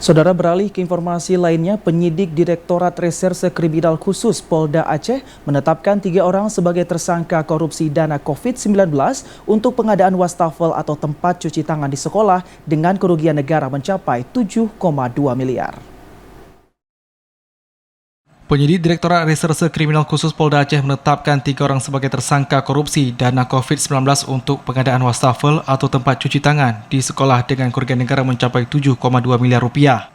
Saudara, beralih ke informasi lainnya, penyidik Direktorat Reserse Kriminal Khusus Polda Aceh menetapkan 3 orang sebagai tersangka korupsi dana COVID-19 untuk pengadaan wastafel atau tempat cuci tangan di sekolah dengan kerugian negara mencapai 7,2 miliar. Penyidik Direktorat Reserse Kriminal Khusus Polda Aceh menetapkan 3 orang sebagai tersangka korupsi dana COVID-19 untuk pengadaan wastafel atau tempat cuci tangan di sekolah dengan kerugian negara mencapai 7,2 miliar rupiah.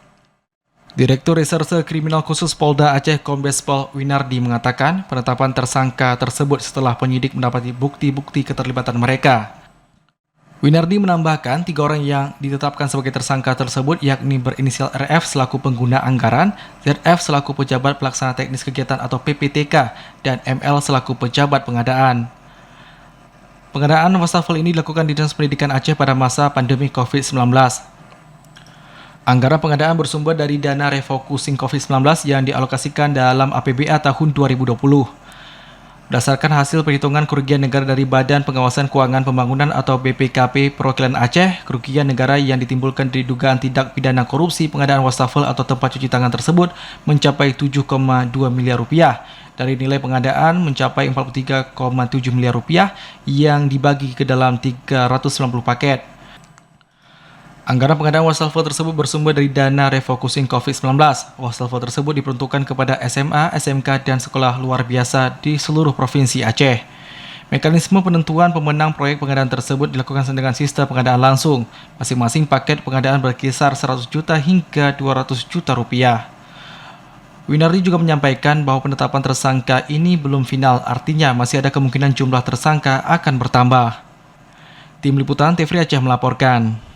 Direktur Reserse Kriminal Khusus Polda Aceh Kombes Pol Winardi mengatakan penetapan tersangka tersebut setelah penyidik mendapati bukti-bukti keterlibatan mereka. Winardi menambahkan 3 orang yang ditetapkan sebagai tersangka tersebut yakni berinisial RF selaku pengguna anggaran, ZF selaku pejabat pelaksana teknis kegiatan atau PPTK, dan ML selaku pejabat pengadaan. Pengadaan wastafel ini dilakukan di Dinas Pendidikan Aceh pada masa pandemi COVID-19. Anggaran pengadaan bersumber dari dana refocusing COVID-19 yang dialokasikan dalam APBA tahun 2020. Berdasarkan hasil perhitungan kerugian negara dari Badan Pengawasan Keuangan Pembangunan atau BPKP Perwakilan Aceh, kerugian negara yang ditimbulkan dari dugaan tindak pidana korupsi pengadaan wastafel atau tempat cuci tangan tersebut mencapai 7,2 miliar rupiah. Dari nilai pengadaan mencapai 43,7 miliar rupiah yang dibagi ke dalam 390 paket. Anggaran pengadaan wastafel tersebut bersumber dari dana refocusing COVID-19. Wastafel tersebut diperuntukkan kepada SMA, SMK, dan sekolah luar biasa di seluruh provinsi Aceh. Mekanisme penentuan pemenang proyek pengadaan tersebut dilakukan dengan sistem pengadaan langsung. Masing-masing paket pengadaan berkisar 100 juta hingga 200 juta rupiah. Winardi juga menyampaikan bahwa penetapan tersangka ini belum final, artinya masih ada kemungkinan jumlah tersangka akan bertambah. Tim Liputan TVRI Aceh melaporkan.